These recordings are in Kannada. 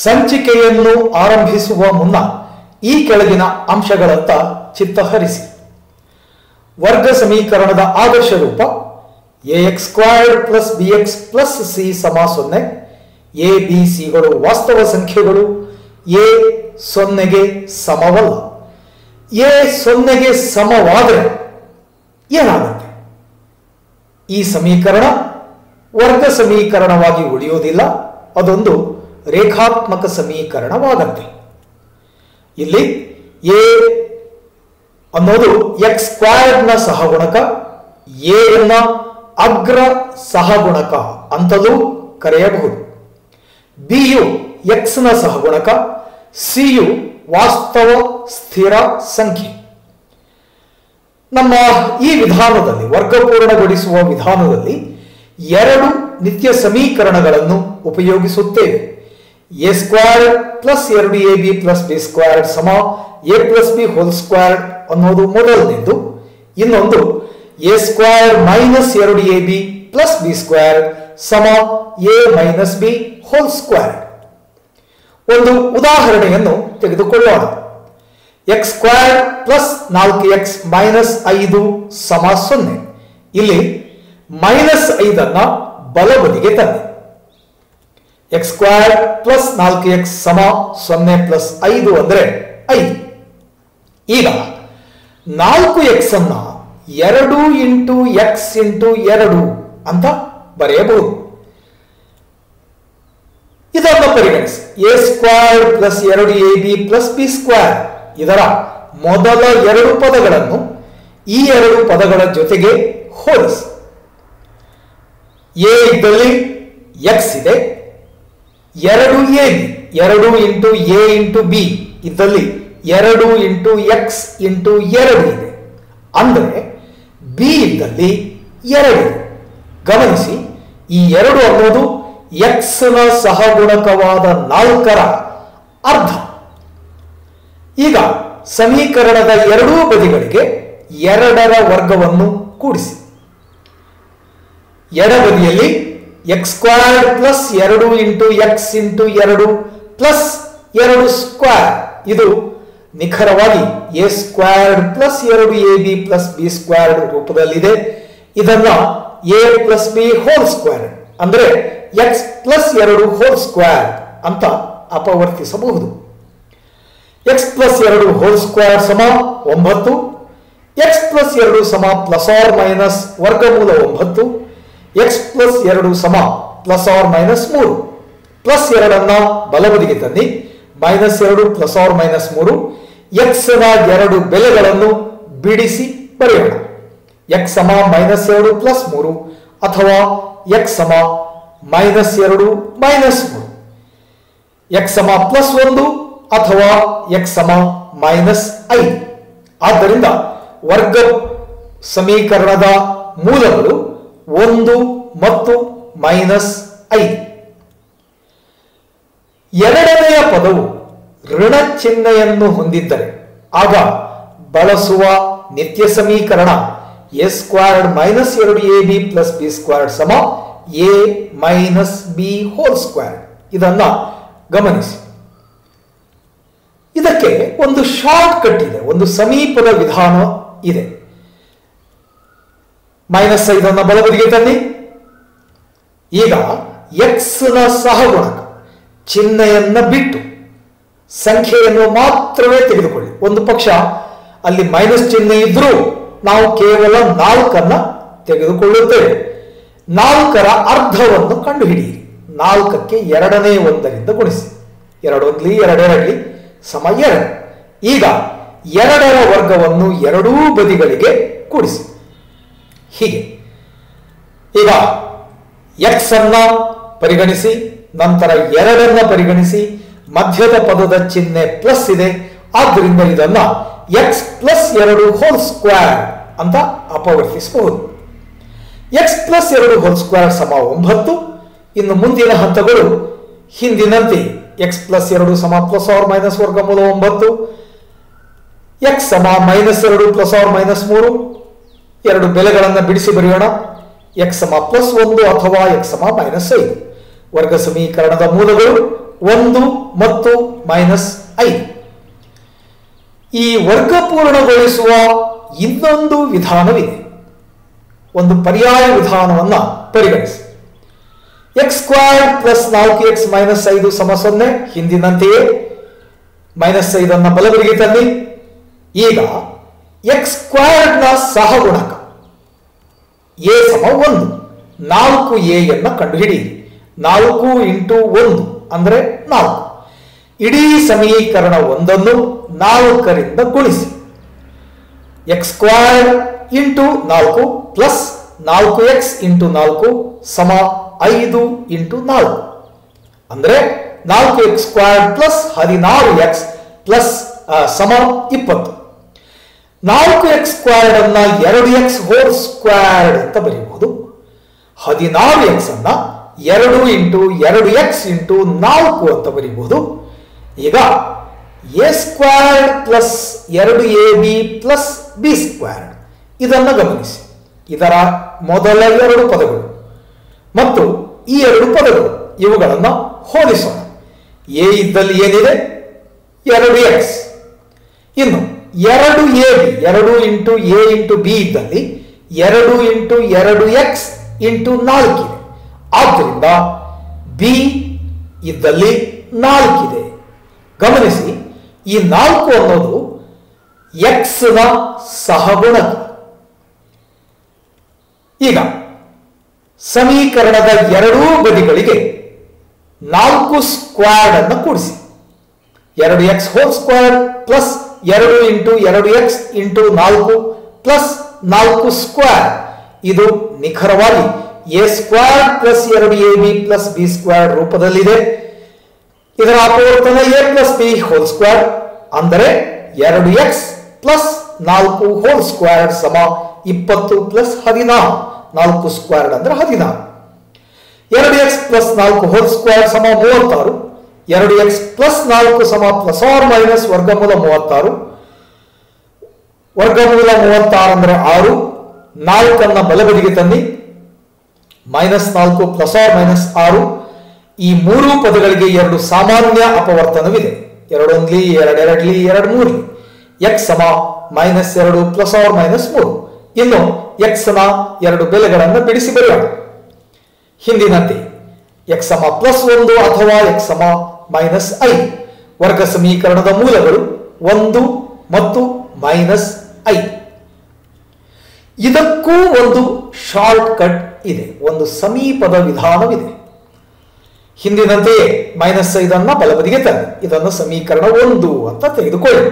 ಸಂಚಿಕೆಯನ್ನು ಆರಂಭಿಸುವ ಮುನ್ನ ಈ ಕೆಳಗಿನ ಅಂಶಗಳತ್ತ ಚಿತ್ತ ಹರಿಸಿ. ವರ್ಗ ಸಮೀಕರಣದ ಆದರ್ಶ ರೂಪ ax² + bx + c = 0. a b c ಗಳು ವಾಸ್ತವ ಸಂಖ್ಯೆಗಳು. a 0ಗೆ ಸಮವಲ್ಲ. a 0ಗೆ ಸಮವಾದರೆ ಏನಾಗುತ್ತೆ? ಈ ಸಮೀಕರಣ ವರ್ಗ ಸಮೀಕರಣವಾಗಿ ಉಳಿಯುವುದಿಲ್ಲ, ಅದೊಂದು ರೇಖಾತ್ಮಕ ಸಮೀಕರಣವಾಗುತ್ತೆ. ಇಲ್ಲಿ a ಅನ್ನೋದು x² ನ ಸಹಗುಣಕ, a ನ ಅಗ್ರ ಸಹಗುಣಕ ಅಂತಲೂ ಕರೆಯಬಹುದು. b ಯು x ನ ಸಹಗುಣಕ, c ಯು ವಾಸ್ತವ ಸ್ಥಿರ ಸಂಖ್ಯೆ. ನಮ್ಮ ಈ ವಿಧಾನದಲ್ಲಿ, ವರ್ಗಪೂರ್ಣಗೊಳಿಸುವ ವಿಧಾನದಲ್ಲಿ, ಎರಡು ನಿತ್ಯ ಸಮೀಕರಣಗಳನ್ನು ಉಪಯೋಗಿಸುತ್ತೇವೆ. a² + 2ab + b² = a + b² ಅನ್ನೋದು ಮೊದಲನೇದು. ಇನ್ನೊಂದು a² - 2ab + b² = a - b². ಒಂದು ಉದಾಹರಣೆಯನ್ನು ತೆಗೆದುಕೊಳ್ಳೋಣ. x² + 4x - 5 = 0. ಇಲ್ಲಿ -5 ಬಲಬದಿಗೆ ತನ್ನಿ. x² + 4x = 0 + 5 ಅಂದರೆ 5. ಈಗ 4x ಅನ್ನು 2 × x × 2 ಅಂತ ಬರೆಯಬಹುದು. ಇದನ್ನು ಪರಿಗಣಿಸಿ. a² + 2ab + b² ಇದರ ಮೊದಲ ಎರಡು ಪದಗಳನ್ನು ಈ ಎರಡು ಪದಗಳ ಜೊತೆಗೆ ಹೋಲಿಸಿ. a ಇದ್ದಲ್ಲಿ x ಇದೆ, 2ab 2 × a × b ಇದ್ದಲ್ಲಿ 2 × x × 2 ಇದೆ. ಅಂದರೆ b ಇದ್ದಲ್ಲಿ 2 ಇದೆ. ಗಮನಿಸಿ, ಈ 2 ಅನ್ನೋದು x ನ ಸಹಗುಣಕವಾದ 4ರ ಅರ್ಧ. ಈಗ ಸಮೀಕರಣದ ಎರಡೂ ಬದಿಗಳಿಗೆ 2ರ ವರ್ಗವನ್ನು ಕೂಡಿಸಿ. ಎಡಬದಿಯಲ್ಲಿ x² + 2 × x × 2 + 2² ಇದು ನಿಖರವಾಗಿ a² + 2ab + b² ರೂಪದಲ್ಲಿದೆ. ಇದನ್ನ a + b² ಅಂದರೆ x + 2² ಅಂತ ಅಪವರ್ತಿಸಬಹುದು. x + 2² = 9, x + 2 ± ವರ್ಗಮೂಲ 9, x + 2 ± 3. +2 ಅನ್ನು ಬಲಬದಿಗೆ ತನ್ನಿ, -2 ± 3. x ನ ಎರಡು ಬೆಲೆಗಳನ್ನು ಬಿಡಿಸಿ ಬರೆಯೋಣ. x -2 + 3 ಅಥವಾ x -2 -3, x +1 ಅಥವಾ x -5. ಆದ್ದರಿಂದ ವರ್ಗ ಸಮೀಕರಣದ ಮೂಲಗಳು 1 ಮತ್ತು -5. ಎರಡನೆಯ ಪದವು ಋಣ ಚಿಹ್ನೆಯನ್ನು ಹೊಂದಿದ್ದರೆ ಆಗ ಬಳಸುವ ನಿತ್ಯ ಸಮೀಕರಣ a² - 2ab + b² = a - b². ಇದನ್ನ ಗಮನಿಸಿ. ಇದಕ್ಕೆ ಒಂದು ಶಾರ್ಟ್ ಕಟ್ ಇದೆ, ಒಂದು ಸಮೀಪದ ವಿಧಾನ ಇದೆ. -5 ಬಲಬದಿಗೆ ತನ್ನಿ. ಈಗ x ನ ಸಹಗುಣಕ ಚಿಹ್ನೆಯನ್ನ ಬಿಟ್ಟು ಸಂಖ್ಯೆಯನ್ನು ಮಾತ್ರವೇ ತೆಗೆದುಕೊಳ್ಳಿ. ಒಂದು ಪಕ್ಷ ಅಲ್ಲಿ ಮೈನಸ್ ಚಿಹ್ನೆ ಇದ್ರೂ ನಾವು ಕೇವಲ 4 ತೆಗೆದುಕೊಳ್ಳುತ್ತೇವೆ. 4ರ ಅರ್ಧವನ್ನು ಕಂಡುಹಿಡಿಯಿರಿ. 4ಕ್ಕೆ 2ನೇ 1ರಿಂದ ಗುಣಿಸಿ. 2 1 2 2 = 2. ಈಗ 2ರ ವರ್ಗವನ್ನು ಎರಡೂ ಬದಿಗಳಿಗೆ ಕೂಡಿಸಿ. ಹೀಗೆ ಈಗ x ಅನ್ನ ಪರಿಗಣಿಸಿ, ನಂತರ 2 ಪರಿಗಣಿಸಿ, ಮಧ್ಯದ ಪದದ ಚಿಹ್ನೆ ಪ್ಲಸ್ ಇದೆ. ಆದ್ದರಿಂದ ಇದನ್ನ x + 2² ಅಂತ ಅಪವರ್ತಿಸಬಹುದು. x + 2² = 9. ಇನ್ನು ಮುಂದಿನ ಹಂತಗಳು ಹಿಂದಿನಂತೆ x + 2 ± ವರ್ಗಮೂಲ 9, x -2 ± 3. ಎರಡು ಬೆಲೆಗಳನ್ನು ಬಿಡಿಸಿ ಬರೆಯೋಣ. x + 1 ಅಥವಾ x -5. ವರ್ಗ ಸಮೀಕರಣದ ಮೂಲಗಳು 1 ಮತ್ತು -5. ಈ ವರ್ಗ ಪೂರ್ಣಗೊಳಿಸುವ ಇನ್ನೊಂದು ವಿಧಾನವಿದೆ. ಒಂದು ಪರ್ಯಾಯ ವಿಧಾನವನ್ನು ಪರಿಗಣಿಸಿ. x² + 4x - 5 = 0. ಹಿಂದಿನಂತೆಯೇ -5 ಬಲಬದಿಗೆ ತನ್ನಿ. ಈಗ x² ನ ಸಹಗುಣಕ a = 1. 4a ಕಂಡುಹಿಡಿಯಿರಿ. 4 × 1 ಅಂದರೆ 4. ಇಡೀ ಸಮೀಕರಣ 1 4ರಿಂದ ಗುಣಿಸಿ. x² × 4 + 4x × 4 = 5 × 4 ಅಂದರೆ 4x² + 16x + 20. 4x² ಅನ್ನು 2x² ಅಂತ ಬರೆಯಬಹುದು. 16x ಅನ್ನು 2 × 2x × 4 ಅಂತ ಬರೆಯಬಹುದು. ಈಗ a² + 2ab + b² ಇದನ್ನು ಗಮನಿಸಿ. ಇದರ ಮೊದಲ 2 ಪದಗಳು ಮತ್ತು ಈ 2 ಪದಗಳು ಇವುಗಳನ್ನು ಹೋಲಿಸೋಣ. a ಇದ್ದಲ್ಲಿ ಏನಿದೆ? 2x. ಇನ್ನು 2ab 2 × a × b ಇದ್ದಲ್ಲಿ 2 × 2x × 4 ಇದೆ. ಆದ್ದರಿಂದ b ಇದ್ದಲ್ಲಿ 4 ಇದೆ. ಗಮನಿಸಿ, ಈ 4 ಅನ್ನೋದು x ನ ಸಹಗುಣಕ. ಈಗ ಸಮೀಕರಣದ ಎರಡೂ ಬದಿಗಳಿಗೆ 4² ಅನ್ನು ಕೂಡಿಸಿ. 2x² + 2 × 2x × 4 + 4² ಇದು ನಿಖರವಾಗಿ a² + 2ab + b² ರೂಪದಲ್ಲಿದೆ. ಇದರ ಅಪವರ್ತನ a + b² ಅಂದರೆ 2x + 4² = 20 + 16. 4² ಅಂದರೆ 16. 2x + 4² = 36. 2x + 4 ± ವರ್ಗಮೂಲ 36. ವರ್ಗಮೂಲ 36 ಅಂದರೆ 6. 4 ಬಲಬದಿಗೆ ತನ್ನಿ. -4 ± 6. ಈ ಮೂರು ಪದಗಳಿಗೆ 2 ಸಾಮಾನ್ಯ ಅಪವರ್ತನವಿದೆ. 2 1 2 2 2 3. x -2 ± 3. ಇನ್ನು x ನ 2 ಬೆಲೆಗಳನ್ನು ಬಿಡಿಸಿ ಬರೆಯೋಣ. ಹಿಂದಿನಂತೆ x +1 ಅಥವಾ x -5. ವರ್ಗ ಸಮೀಕರಣದ ಮೂಲಗಳು 1 ಮತ್ತು -5. ಇದಕ್ಕೂ ಒಂದು ಶಾರ್ಟ್ ಕಟ್ ಇದೆ, ಒಂದು ಸಮೀಪದ ವಿಧಾನವಿದೆ. ಹಿಂದಿನಂತೆಯೇ -5 ಬಲಬದಿಗೆ ತನ್ನಿ. ಇದನ್ನು ಸಮೀಕರಣ 1 ಅಂತ ತೆಗೆದುಕೊಳ್ಳಿ.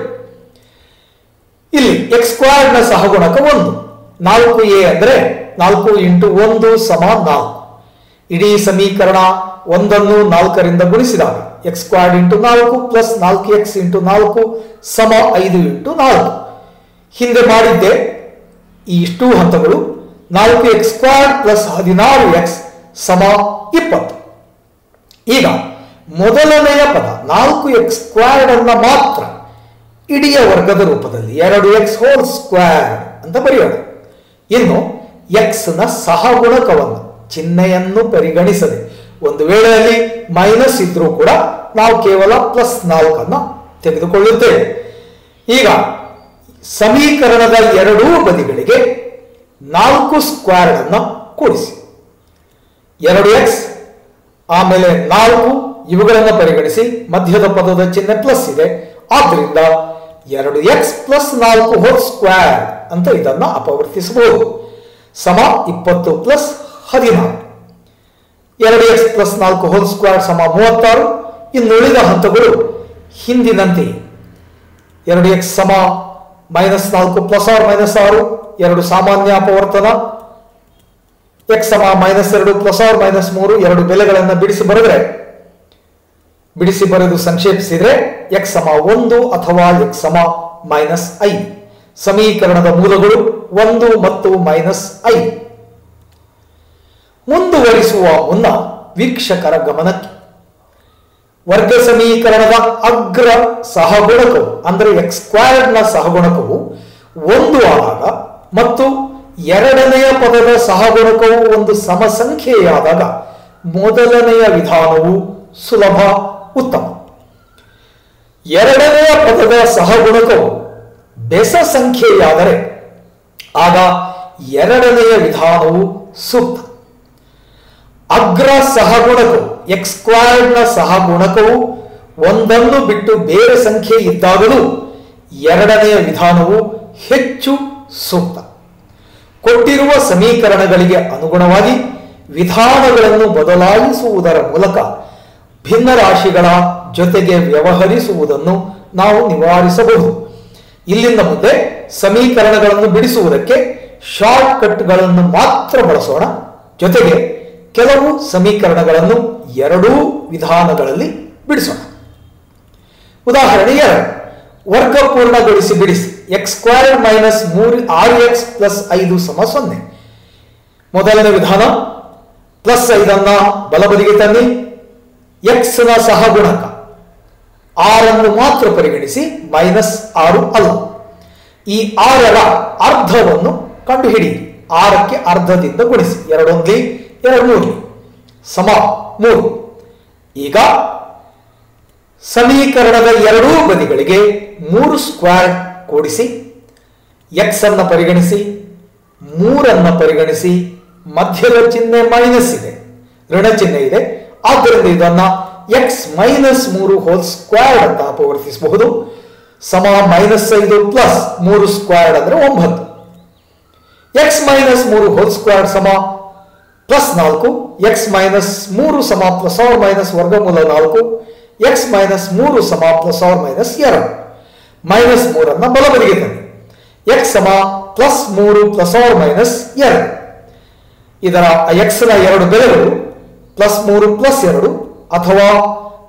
ಇಲ್ಲಿ x² ನ ಸಹಗುಣಕ 1. 4a ಅಂದರೆ 4 × 1 = 4. ಇಡೀ ಸಮೀಕರಣ 1 4ರಿಂದ ಗುಣಿಸಿದಾಗ x² × 4 + 4x × 4 = 5 × 4. ಹಿಂದೆ ಮಾಡಿದ್ದೆ ಈ ಇಷ್ಟೂ ಹಂತಗಳು. 4x² + 16x = 20. ಈಗ ಮೊದಲನೆಯ ಪದ 4x² ಅನ್ನು ಮಾತ್ರ ಇಡೀ ವರ್ಗದ ರೂಪದಲ್ಲಿ 2x² ಅಂತ ಬರೆಯೋಣ. ಇನ್ನು x ನ ಸಹಗುಣಕವನ್ನು ಚಿಹ್ನೆಯನ್ನು ಪರಿಗಣಿಸದೆ, ಒಂದು ವೇಳೆ ಅಲ್ಲಿ ಮೈನಸ್ ಇದ್ರೂ ಕೂಡ ನಾವು ಕೇವಲ +4 ಅನ್ನು ತೆಗೆದುಕೊಳ್ಳುತ್ತೇವೆ. ಈಗ ಸಮೀಕರಣದ ಎರಡೂ ಬದಿಗಳಿಗೆ 4² ಅನ್ನು ಕೂಡಿಸಿ. 2x ಆಮೇಲೆ 4 ಇವುಗಳನ್ನು ಪರಿಗಣಿಸಿ. ಮಧ್ಯದ ಪದದ ಚಿಹ್ನೆ ಪ್ಲಸ್ ಇದೆ. ಆದ್ದರಿಂದ 2x + 4² ಅಂತ ಇದನ್ನು ಅಪವರ್ತಿಸಬಹುದು. 20 + 16. 2x + 4² = 36. ಇನ್ನುಳಿದ ಹಂತಗಳು ಹಿಂದಿನಂತೆಯೇ 2x -4 ± 6. 2 ಸಾಮಾನ್ಯ ಅಪವರ್ತನ. x -2 ± 3. 2 ಬೆಲೆಗಳನ್ನು ಬಿಡಿಸಿ ಬರೆದು ಸಂಕ್ಷೇಪಿಸಿದರೆ x 1 ಅಥವಾ x -5. ಸಮೀಕರಣದ ಮೂಲಗಳು 1 ಮತ್ತು -5. ಮುಂದುವರಿಸುವ ಮುನ್ನ ವೀಕ್ಷಕರ ಗಮನಕ್ಕೆ, ವರ್ಗ ಸಮೀಕರಣದ ಅಗ್ರ ಸಹಗುಣಕವು ಅಂದರೆ x² ನ ಸಹಗುಣಕವು 1 ಆದಾಗ ಮತ್ತು ಎರಡನೆಯ ಪದದ ಸಹಗುಣಕವು ಒಂದು ಸಮಸಂಖ್ಯೆಯಾದಾಗ ಮೊದಲನೆಯ ವಿಧಾನವು ಸುಲಭ, ಉತ್ತಮ. ಎರಡನೆಯ ಪದದ ಸಹಗುಣಕವು ಬೆಸ ಸಂಖ್ಯೆಯಾದರೆ ಆಗ ಎರಡನೆಯ ವಿಧಾನವು ಸೂಕ್ತ. ಅಗ್ರ ಸಹಗುಣಕವು ಎಕ್ಸ್ ಸ್ಕ್ವೇರ್ಡ್ನ ಸಹಗುಣಕವು ಒಂದನ್ನು ಬಿಟ್ಟು ಬೇರೆ ಸಂಖ್ಯೆ ಇದ್ದಾಗಲೂ ಎರಡನೆಯ ವಿಧಾನವು ಹೆಚ್ಚು ಸೂಕ್ತ. ಕೊಟ್ಟಿರುವ ಸಮೀಕರಣಗಳಿಗೆ ಅನುಗುಣವಾಗಿ ವಿಧಾನಗಳನ್ನು ಬದಲಾಯಿಸುವುದರ ಮೂಲಕ ಭಿನ್ನರಾಶಿಗಳ ಜೊತೆಗೆ ವ್ಯವಹರಿಸುವುದನ್ನು ನಾವು ನಿವಾರಿಸಬಹುದು. ಇಲ್ಲಿಂದ ಮುಂದೆ ಸಮೀಕರಣಗಳನ್ನು ಬಿಡಿಸುವುದಕ್ಕೆ ಶಾರ್ಟ್ ಕಟ್ಗಳನ್ನು ಮಾತ್ರ ಬಳಸೋಣ. ಜೊತೆಗೆ ಕೆಲವು ಸಮೀಕರಣಗಳನ್ನು ಎರಡೂ ವಿಧಾನಗಳಲ್ಲಿ ಬಿಡಿಸೋಣ. ಉದಾಹರಣೆ 2, ವರ್ಗಪೂರ್ಣಗೊಳಿಸಿ ಬಿಡಿಸಿ. X square minus 6x plus 5 0. ಮೊದಲನೇ ವಿಧಾನ, ಪ್ಲಸ್ 5 ಬಲಬದಿಗೆ ತನ್ನಿ. ಎಕ್ಸ್ ನ ಸಹಗುಣಕ 6 ಮಾತ್ರ ಪರಿಗಣಿಸಿ, -6 ಅಲ್ಲ. ಈ 6ರ ಅರ್ಧವನ್ನು ಕಂಡುಹಿಡಿಯಿರಿ. 6ಕ್ಕೆ ಅರ್ಧದಿಂದ ಗುಣಿಸಿ. 2 1 2 3 ಸಮ 3. ಈಗ ಸಮೀಕರಣದ ಎರಡೂ ಬದಿಗಳಿಗೆ 3 ಸ್ಕ್ವೇರ್ ಕೂಡಿಸಿ. ಎಕ್ಸ್ ಅನ್ನು ಪರಿಗಣಿಸಿ, 3 ಪರಿಗಣಿಸಿ. ಮಧ್ಯದ ಚಿಹ್ನೆ ಮೈನಸ್ ಇದೆ, ಋಣ ಚಿಹ್ನೆ ಇದೆ. ಆದ್ದರಿಂದ ಇದನ್ನ ಎಕ್ಸ್ -3 ಹೋಲ್ ಸ್ಕ್ವೇರ್ ಅಂತ ಅಪವರ್ತಿಸಬಹುದು. ಸಮ -5 ಪ್ಲಸ್ 3 ಸ್ಕ್ವೇರ್ ಅಂದ್ರೆ 9. ಎಕ್ಸ್ -3 ಹೋಲ್ ಸ್ಕ್ವೇರ್ ಸಮ +4. ಎಕ್ಸ್ -3 ಸಮ ± ವರ್ಗಮೂಲ 4. ಎಕ್ಸ್ -3 ಸಮ ± 2. -3 ಬಲಬದಿಗೆ ತನ್ನಿ. ಎಕ್ಸ್ ಸಮ +3 ± 2. ಇದರ ಎಕ್ಸ್ ನ ಎರಡು ಬೆಲೆಗಳು +3 + 2 ಅಥವಾ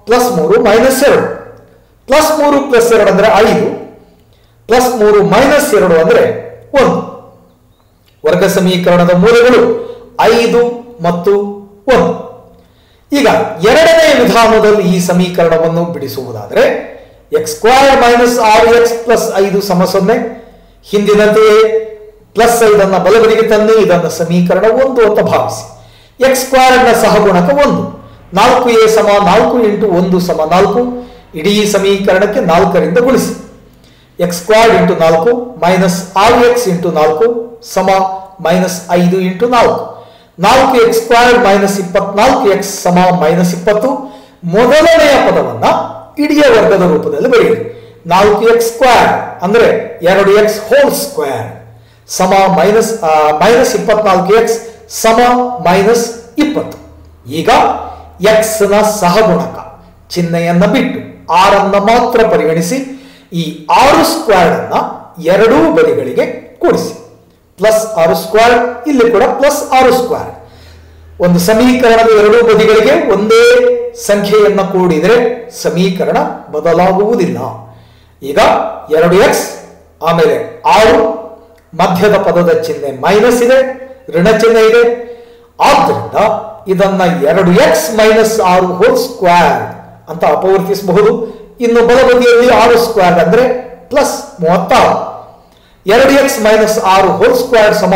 +3 - 2. +3 + 2 ಅಂದ್ರೆ 5, +3 - 2 ಅಂದ್ರೆ 1. ವರ್ಗ ಸಮೀಕರಣದ ಮೂಲಗಳು 5 ಮತ್ತು 1. ಈಗ ಎರಡನೇ ವಿಧಾನದಲ್ಲಿ ಈ ಸಮೀಕರಣವನ್ನು ಬಿಡಿಸುವುದಾದರೆ x square minus 6x plus 5 0. ಹಿಂದಿನಂತೆಯೇ +5 ಬಲಬದಿಗೆ ತನ್ನಿ. ಇದನ್ನು ಸಮೀಕರಣ 1 ಅಂತ ಭಾವಿಸಿ. ಎಕ್ಸ್ ಸ್ಕ್ವೇರ್ನ ಸಹಗುಣಕ 1. 4a = 4 × 1 = 4. ಇಡೀ ಸಮೀಕರಣಕ್ಕೆ 4ರಿಂದ ಗುಣಿಸಿ. ಎಕ್ಸ್ ಸ್ಕ್ವೇರ್ × 4 ಮೈನಸ್ 6x × 4 ಸಮ -5 × 4. 4x ಸ್ಕ್ವೇರ್ ಮೈನಸ್ 24x ಸಮ -20. ಮೊದಲನೆಯ ಪದವನ್ನ ಇಡೀ ವರ್ಗದ ರೂಪದಲ್ಲಿ ಬರೆಯಿರಿ. 4x ಸ್ಕ್ವೇರ್ ಅಂದ್ರೆ 2x ಹೋಲ್ ಸ್ಕ್ವೇರ್ ಸಮ -24x ಸಮ -20. ಈಗ ಎಕ್ಸ್ ನ ಸಹಗುಣಕ ಚಿಹ್ನೆಯನ್ನ ಬಿಟ್ಟು 6 ಮಾತ್ರ ಪರಿಗಣಿಸಿ. ಈ 6 ಸ್ಕ್ವೇರ್ ಅನ್ನ ಎರಡೂ ಬದಿಗಳಿಗೆ ಕೂಡಿಸಿ. +6 ಸ್ಕ್ವೇರ್, ಇಲ್ಲಿ ಕೂಡ +6 ಸ್ಕ್ವೇರ್. ಒಂದು ಸಮೀಕರಣದ ಎರಡೂ ಬದಿಗಳಿಗೆ ಒಂದೇ ಸಂಖ್ಯೆಯನ್ನ ಕೂಡಿದರೆ ಸಮೀಕರಣ ಬದಲಾಗುವುದಿಲ್ಲ. ಈಗ 2x ಆಮೇಲೆ 6, ಮಧ್ಯದ ಪದದ ಚಿಹ್ನೆ ಮೈನಸ್ ಇದೆ, ಋಣ ಚಿಹ್ನೆ ಇದೆ. ಆದ್ದರಿಂದ ಇದನ್ನ 2x - 6 ಹೋಲ್ ಸ್ಕ್ವೇರ್ ಅಂತ ಅಪವರ್ತಿಸಬಹುದು. ಇನ್ನು ಬಲಬದಿಯಲ್ಲಿ 6 ಸ್ಕ್ವೇರ್ ಅಂದ್ರೆ +36. 2x - 6 ಹೋಲ್ ಸ್ಕ್ವೇರ್ ಸಮ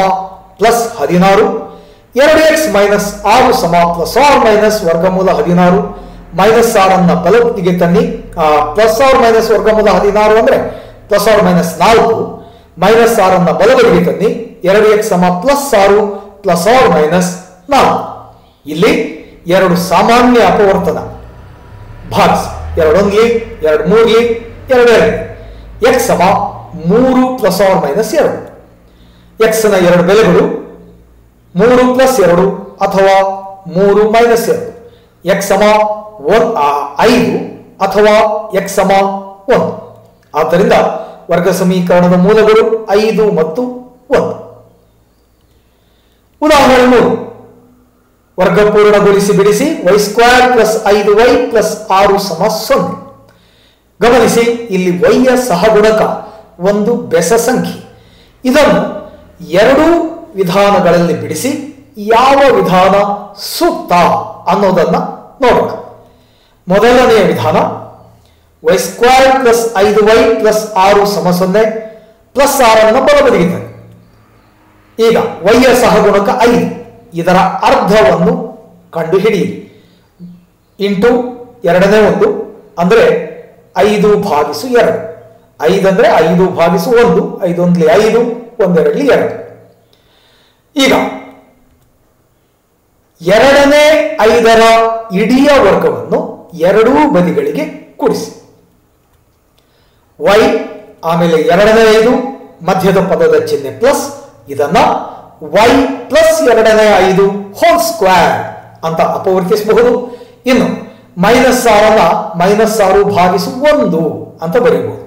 +16. 2x - 6 ಸಮ ± ವರ್ಗಮೂಲ 16. -6 ಬಲಬದಿಗೆ ತನ್ನಿ. +± ವರ್ಗಮೂಲ 16 ಅಂದ್ರೆ ±4. -6 ಬಲಬದಿಗೆ ತನ್ನಿ. 2x ಸಮ +6 ± 4. ಇಲ್ಲಿ 2 ಸಾಮಾನ್ಯ ಅಪವರ್ತನ ಭಾಗಿಸಿ. 2 1 2 3 2 2. x ಸಮ 3 ± 2. x ನ ಎರಡು ಬೆಲೆಗಳು 3 + 2 ಅಥವಾ 3 - 2. x ಸಮ 5 ಅಥವಾ x ಸಮ 1. ಆದ್ದರಿಂದ ವರ್ಗ ಸಮೀಕರಣದ ಮೂಲಗಳು 5 ಮತ್ತು 1. ಉದಾಹರಣೆ 3, ವರ್ಗಪೂರ್ಣಗೊಳಿಸಿ ಬಿಡಿಸಿ. y² + 5y + 6 0. ಗಮನಿಸಿ, ಇಲ್ಲಿ y ಯ ಸಹಗುಣಕ ಒಂದು ಬೆಸ ಸಂಖ್ಯೆ. ಇದನ್ನು ಎರಡೂ ವಿಧಾನಗಳಲ್ಲಿ ಬಿಡಿಸಿ ಯಾವ ವಿಧಾನ ಸೂಕ್ತ ಅನ್ನೋದನ್ನ ನೋಡೋಣ. ಮೊದಲನೆಯ ವಿಧಾನ y² + 5y + 6 0. +6 ಬಲಬದಿಗೆ. ಈಗ y ಯ ಸಹಗುಣಕ 5, ಇದರ ಅರ್ಧವನ್ನು ಕಂಡು ಹಿಡಿಯಿರಿ. ಇಂಟು ಎರಡನೇ ಒಂದು ಅಂದರೆ 5/2. 5 ಅಂದರೆ 5/1. 5 1 5, 1 2 2. ಈಗ ಎರಡನೇ 5ರ ಇಡೀ ವರ್ಗವನ್ನು ಎರಡೂ ಬದಿಗಳಿಗೆ ಕೂಡಿಸಿ. y ಆಮೇಲೆ ಎರಡನೇ 5 ಮಧ್ಯದ ಪದದ ಚಿಹ್ನೆ ಪ್ಲಸ್, ಇದನ್ನ y ಪ್ಲಸ್ ಎರಡನೇ 5 ಹೋಲ್ ಸ್ಕ್ವೇರ್ ಅಂತ ಅಪವರ್ತಿಸಬಹುದು. ಇನ್ನು -6 -6/1 ಅಂತ ಬರೀಬಹುದು.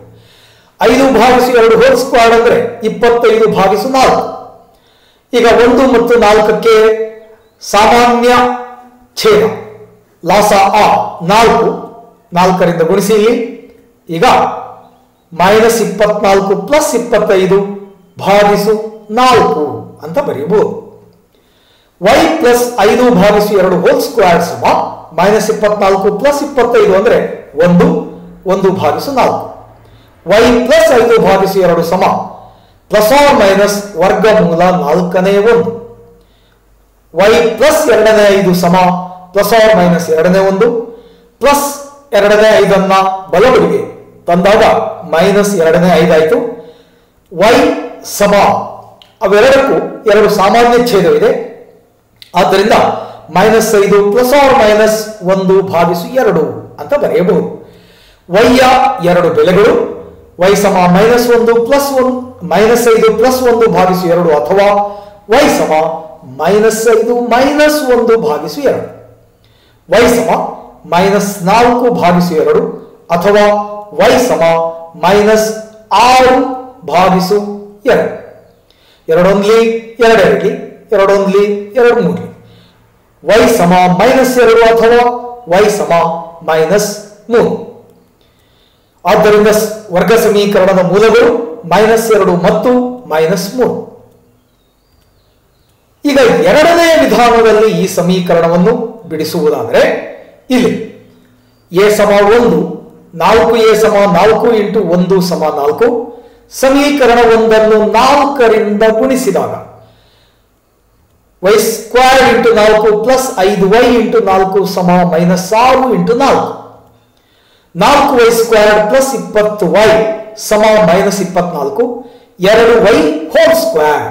5/2 ಹೋಲ್ ಸ್ಕ್ವೇರ್ ಅಂದ್ರೆ 25/4. ಈಗ 1 ಮತ್ತು 4ಕ್ಕೆ ಸಾಮಾನ್ಯ ಛೇದ ಲಾಸ 4, 4ರಿಂದ ಗುಣಿಸಿ. ಈಗ -24 + 25/4 ಅಂತ ಬರೆಯಬಹುದು. y ಪ್ಲಸ್ 5/2 ಹೋಲ್ ಸ್ಕ್ವೇರ್ ಸಮ -24 + 25 ಅಂದ್ರೆ 1/4. y ಪ್ಲಸ್ 5/2 ಸಮ ಪ್ಲಸ್ ಆರ್ ಮೈನಸ್ ವರ್ಗಮೂಲ 4ನೇ 1. y ಪ್ಲಸ್ ಎರಡನೇ 5 ಸಮ ಪ್ಲಸ್ ಆರ್ ಮೈನಸ್ ಎರಡನೇ 1 ಪ್ಲಸ್ ಎರಡನೇ 5ಅನ್ನ ಬಲಬದಿಗೆ ತಂದಾಗ ಮೈನಸ್ ಎರಡನೇ 5 ಆಯಿತು. y ಸಮ ಅವೆರಡಕ್ಕೂ ಎರಡು ಸಾಮಾನ್ಯ ಛೇದವಿದೆ, ಆದ್ದರಿಂದ -5 ಪ್ಲಸ್ ಆರ್ ಮೈನಸ್ 1/2 ಅಂತ ಬರೆಯಬಹುದು. y ಯ ಎರಡು ಬೆಲೆಗಳು y ಸಮ -5 ಪ್ಲಸ್ 1/2 ಅಥವಾ y ಸಮ -5 ಮೈನಸ್ 1/2. y ಸಮ -4/2 ಅಥವಾ y ಸಮ -6/2. 2 1 2 2 1 2 3. y ಸಮ -2 ಅಥವಾ y ಸಮ -3. ಆದ್ದರಿಂದ ವರ್ಗ ಸಮೀಕರಣದ ಮೂಲಗಳು -2 ಮತ್ತು -3. ಈಗ ಎರಡನೇ ವಿಧಾನದಲ್ಲಿ ಈ ಸಮೀಕರಣವನ್ನು ಬಿಡಿಸುವುದಾದರೆ ಇಲ್ಲಿ a ಸಮ 1, 4a ಸಮ 4 × 1 ಸಮ 4. ಸಮೀಕರಣ 1ಅನ್ನು 4ರಿಂದ ಗುಣಿಸಿದಾಗ y² × 4 ಪ್ಲಸ್ 5y × 4 ಸಮ -6 × 4. 4y² ಪ್ಲಸ್ 20y ಸಮ -24. 2y whole square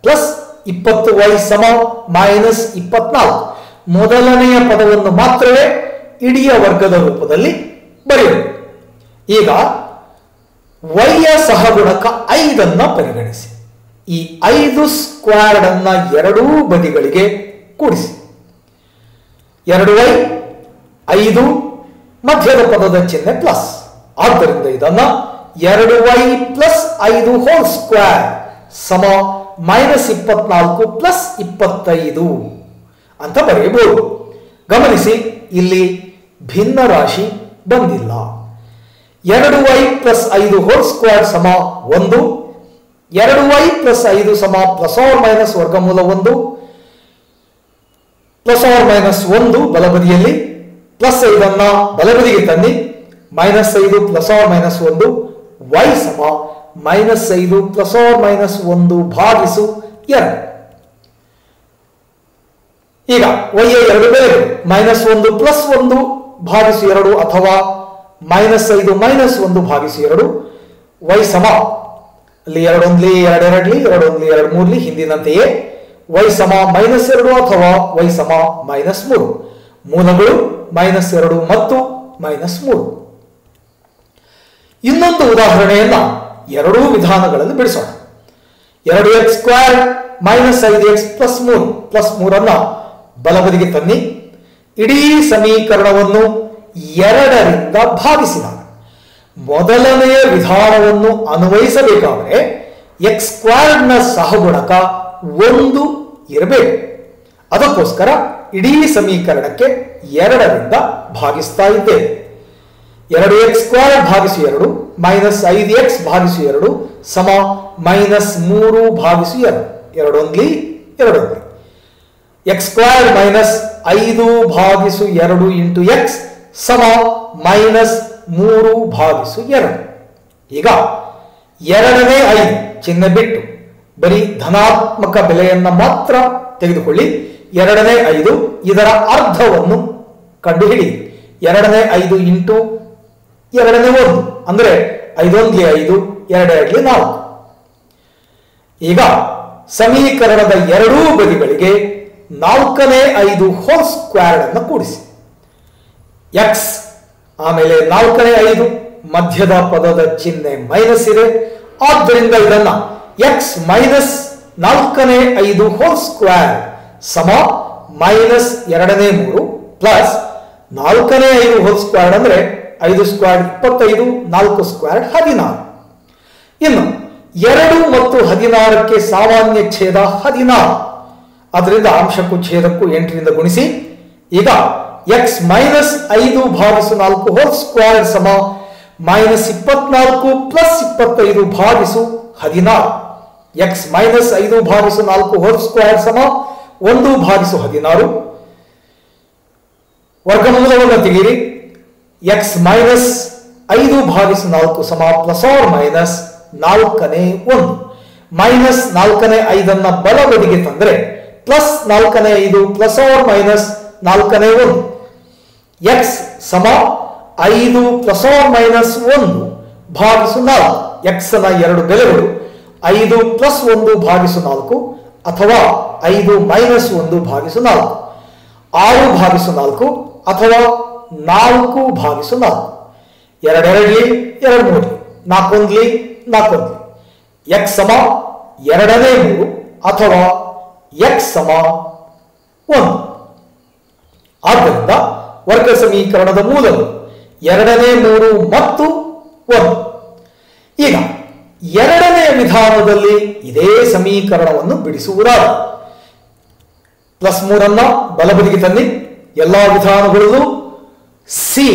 plus 20y ಸಮ -24. ಮೊದಲನೆಯ ಪದವನ್ನು ಮಾತ್ರವೇ ಇಡೀ ವರ್ಗದ ರೂಪದಲ್ಲಿ ಬರೆಯಬೇಕು. ಈಗ y ಯ ಸಹಗುಣಕ 5ಅನ್ನು ಪರಿಗಣಿಸಿ. ಈ 5² ಅನ್ನ ಎರಡೂ ಬದಿಗಳಿಗೆ ಕೂಡಿಸಿ. 2y 5 ಮಧ್ಯದ ಪದದ ಚಿಹ್ನೆ ಪ್ಲಸ್, ಆದ್ದರಿಂದ ಇದನ್ನ 2y ಪ್ಲಸ್ 5 ಹೋಲ್ ಸ್ಕ್ವೇರ್ ಸಮ -24 ಪ್ಲಸ್ 25 ಅಂತ ಬರೆಯಬಹುದು. ಗಮನಿಸಿ, ಇಲ್ಲಿ ಭಿನ್ನ ರಾಶಿ ಬಂದಿಲ್ಲ. 2y ಪ್ಲಸ್ 5 ಹೋಲ್ ಸ್ಕ್ವೇರ್ ಸಮ 1, 2y ಪ್ಲಸ್ 5 ಸಮ ಪ್ಲಸ್ ಆರ್ ಮೈನಸ್ ವರ್ಗಮೂಲ 1, ಪ್ಲಸ್ ಆರ್ ಮೈನಸ್ 1 ಬಲಬದಿಯಲ್ಲಿ, ಪ್ಲಸ್ 5ಅನ್ನ ಬಲಬದಿಗೆ ತನ್ನಿ, -5 ಪ್ಲಸ್ ಆರ್ ಮೈನಸ್ 1, y ಸಮ -5 ಪ್ಲಸ್ ಆರ್ ಮೈನಸ್ 1/2. ಈಗ y ಯ ಎರಡು ಬೆಲೆಗಳು -1 ಪ್ಲಸ್ 1/2 ಅಥವಾ -5 ಮೈನಸ್ 1/2. y ಸಮ ಅಲ್ಲಿ 2 1 2 2 2 1 2 3 ಹಿಂದಿನಂತೆಯೇ y ಸಮ -2 ಅಥವಾ y ಸಮ -3. ಮೂಲಗಳು -2 ಮತ್ತು -3. ಇನ್ನೊಂದು ಉದಾಹರಣೆಯನ್ನ ಎರಡೂ ವಿಧಾನಗಳಲ್ಲಿ ಬಿಡಿಸೋಣ. 2x² -5x ಪ್ಲಸ್ 3ಅನ್ನ ಬಲಬದಿಗೆ ತನ್ನಿ. ಇಡೀ ಸಮೀಕರಣವನ್ನು 2ರಿಂದ ಭಾಗಿಸಿದಾಗ ಮೊದಲನೆಯ ವಿಧಾನವನ್ನು ಅನ್ವಯಿಸಬೇಕಾದರೆ x² ನ ಸಹಗುಣಕ 1 ಇರಬೇಕು. ಅದಕ್ಕೋಸ್ಕರ ಇಡೀ ಸಮೀಕರಣಕ್ಕೆ 2ರಿಂದ ಭಾಗಿಸ್ತಾ ಇದ್ದೇವೆ. 2x² ಭಾಗಿಸು 2 -5x/2 ಸಮ -3/2. 2 1 2 1. x² ಮೈನಸ್ 5/2 ಇಂಟು x ಸಮ -3/2. ಈಗ ಎರಡನೇ 5 ಚಿಹ್ನೆ ಬಿಟ್ಟು ಬರೀ ಧನಾತ್ಮಕ ಬೆಲೆಯನ್ನ ಮಾತ್ರ ತೆಗೆದುಕೊಳ್ಳಿ. ಎರಡನೇ 5 ಇದರ ಅರ್ಧವನ್ನು ಕಂಡುಹಿಡಿ. ಎರಡನೇ 5 ಇಂಟು ಎರಡನೇ 1 ಅಂದರೆ 5 1 5 2 2 4. ಈಗ ಸಮೀಕರಣದ ಎರಡೂ ಬದಿಗಳಿಗೆ 4ನೇ 5 ಹೋಲ್ ಸ್ಕ್ವೇರ್ ಅನ್ನು ಕೂಡಿಸಿ. ಎಕ್ಸ್ ಆಮೇಲೆ 4ನೇ 5 ಮಧ್ಯದ ಪದದ ಚಿಹ್ನೆ ಮೈನಸ್ ಇದೆ. ಆದ್ದರಿಂದ ಇದನ್ನ ಎಕ್ಸ್ ಮೈನಸ್ 4ನೇ 5 ಹೋಲ್ ಸ್ಕ್ವೇರ್ ಸಮ ಮೈನಸ್ 2ನೇ 3 ಪ್ಲಸ್ 4ನೇ 5 ಹೋಲ್ ಸ್ಕ್ವೇರ್ ಅಂದ್ರೆ 5 ಸ್ಕ್ವೇರ್ 25 4 ಸ್ಕ್ವೇರ್ 16. ಇನ್ನು 2 ಮತ್ತು 16ಕ್ಕೆ ಸಾಮಾನ್ಯ ಛೇದ 16. ಅದರಿಂದ ಅಂಶಕ್ಕೂ ಛೇದಕ್ಕೂ 8ರಿಂದ ಗುಣಿಸಿ. ಈಗ ಎಕ್ಸ್ ಮೈನಸ್ 5 ಭಾಗಿಸು 4 ಹೋಲ್ ಸ್ಕ್ವೇರ್ ಸಮ ಮೈನಸ್ 24 ಪ್ಲಸ್ 25 ಭಾಗಿಸು 16. ಎಕ್ಸ್ ಮೈನಸ್ 5 ಭಾಗಿಸು 4 ಹೋಲ್ ಸ್ಕ್ವೇರ್ ಸಮ 1 ಭಾಗಿಸು 16. ವರ್ಗಮೂಲವನ್ನು ತೆಗೆಯಿರಿ. ಎಕ್ಸ್ ಮೈನಸ್ 5 ಭಾಗಿಸು 4 ಸಮ ಪ್ಲಸ್ ಆರ್ ಮೈನಸ್ 4ನೇ 1 ಮೈನಸ್ 4ನೇ 5 ಬಲಬದಿಗೆ ತಂದರೆ ಪ್ಲಸ್ 4ನೇ 5 ಪ್ಲಸ್ ಆರ್ ಮೈನಸ್ 4ನೇ 1. ಎಕ್ಸ್ ಸಮ 5 ಪ್ಲಸ್ ಆರ್ ಮೈನಸ್ 1 ಭಾಗಿಸು 4. ಎಕ್ಸ್ ನ ಎರಡು ಬೆಲೆಗಳು 5 ಪ್ಲಸ್ 1 ಭಾಗಿಸು 4 ಅಥವಾ 5 ಮೈನಸ್ 1 ಭಾಗಿಸು 4, 6 ಭಾಗಿಸು 4 ಅಥವಾ 4 ಭಾಗಿಸು 4. 2 2 2 3 4 1 ಎಕ್ಸ್ ಸಮ 2ನೇ 3 ಅಥವಾ ಎಕ್ಸ್ ಸಮ 1. ಆದ್ದರಿಂದ ವರ್ಗ ಸಮೀಕರಣದ ಮೂಲಗಳು 2ನೇ 3 ಮತ್ತು 1. ಈಗ ಎರಡನೇ ವಿಧಾನದಲ್ಲಿ ಇದೇ ಸಮೀಕರಣವನ್ನು ಬಿಡಿಸುವುದಾದರೆ ಪ್ಲಸ್ 3 ಬಲಬದಿಗೆ ತನ್ನಿ. ಎಲ್ಲಾ ವಿಧಾನಗಳಲ್ಲೂ ಸಿ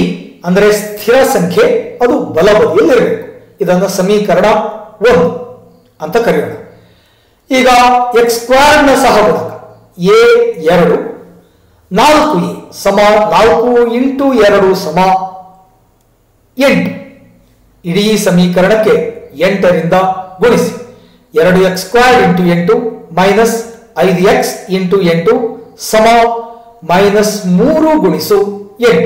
ಅಂದರೆ ಸ್ಥಿರ ಸಂಖ್ಯೆ ಅದು ಬಲಬದಿಯಲ್ಲಿರಬೇಕು. ಇದನ್ನು ಸಮೀಕರಣ 1 ಅಂತ ಕರೆಯೋಣ. ಈಗ ಎಕ್ಸ್ ಸ್ಕ್ವೇರ್ ನ ಸಹಗುಣಕ ಎ 2 4a ಸಮ 4 ಇಂಟು 2 ಸಮ 8. ಇಡೀ ಸಮೀಕರಣಕ್ಕೆ 8ರಿಂದ ಗುಣಿಸಿ. 2x square into 8 minus 5x into 8 ಸಮ ಮೈನಸ್ 3 ಗುಣಿಸು 8.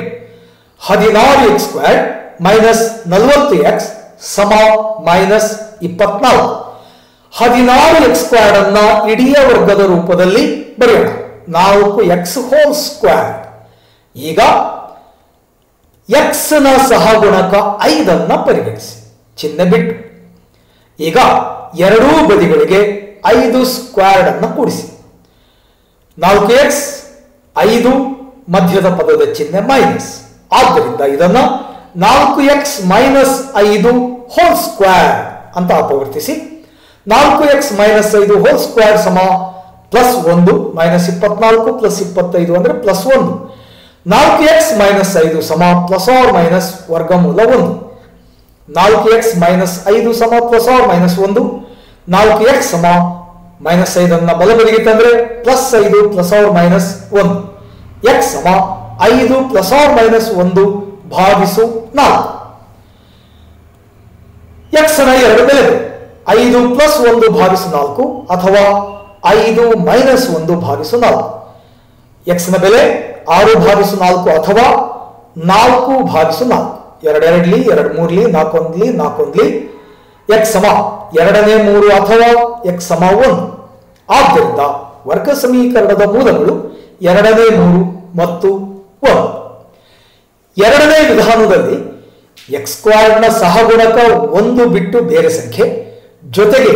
16x ಸ್ಕ್ವೇರ್ ಮೈನಸ್ 40x ಸಮ ಮೈನಸ್ 24. 16x ಸ್ಕ್ವೇರ್ ಅನ್ನ ಇಡೀ ವರ್ಗದ ರೂಪದಲ್ಲಿ ಬರೆಯೋಣ. 4x whole square. ಈಗ x ನ ಸಹಗುಣಕ 5 ಪರಿಗಣಿಸಿ, ಚಿಹ್ನೆ ಬಿಟ್ಟು. ಈಗ ಎರಡೂ ಬದಿಗಳಿಗೆ 5 ಸ್ಕ್ವೇರ್ ಅನ್ನು ಕೂಡಿಸಿ. 4x 5 ಮಧ್ಯದ ಪದದ ಚಿಹ್ನೆ ಮೈನಸ್. ಆದ್ದರಿಂದ ಇದನ್ನ 4x ಮೈನಸ್ 5 ಹೋಲ್ ಸ್ಕ್ವೇರ್ ಅಂತ ಅಪವರ್ತಿಸಿ. 4x ಮೈನಸ್ 5 ಹೋಲ್ ಸ್ಕ್ವೇರ್ ಸಮ ಪ್ಲಸ್ 1 ಮೈನಸ್ 24 ಪ್ಲಸ್ 25 ಅಂದ್ರೆ ಪ್ಲಸ್ 1. 4x ಮೈನಸ್ 5 ಸಮ ಪ್ಲಸ್ ಆರ್ ಮೈನಸ್ ವರ್ಗಮೂಲ 1. 4x ಮೈನಸ್ 5 ಸಮ ಪ್ಲಸ್ ಆರ್ ಮೈನಸ್ 1. 4x ಸಮ ಮೈನಸ್ 5 ಬಲಬದಿಗೆ ತಂದ್ರೆ plus 5 plus or minus 1. x ಸಮ 5 ಪ್ಲಸ್ ಆರ್ ಮೈನಸ್ 1 ಭಾಗಿಸು 4. x ನ ಎರಡು ಬೆಲೆಗಳು 5 ಪ್ಲಸ್ 1 ಭಾಗಿಸು 4 ಅಥವಾ 5 ಮೈನಸ್ 1 ಭಾಗಿಸು 4. x ನ ಬೆಲೆ 6 ಭಾಗಿಸು 4 ಅಥವಾ 4 ಭಾಗಿಸು 4. 2 2 2 3 4 1 4 1 x ಸಮ 2ನೇ 3 ಅಥವಾ x ಸಮ 1. ಆದ್ದರಿಂದ ವರ್ಗ ಸಮೀಕರಣದ ಮೂಲಗಳು 2ನೇ 3 ಮತ್ತು 1. ಎರಡನೇ ವಿಧಾನದಲ್ಲಿ ಎಕ್ಸ್ ಸ್ಕ್ವೇರ್ ನ ಸಹಗುಣಕ 1 ಬಿಟ್ಟು ಬೇರೆ ಸಂಖ್ಯೆ ಜೊತೆಗೆ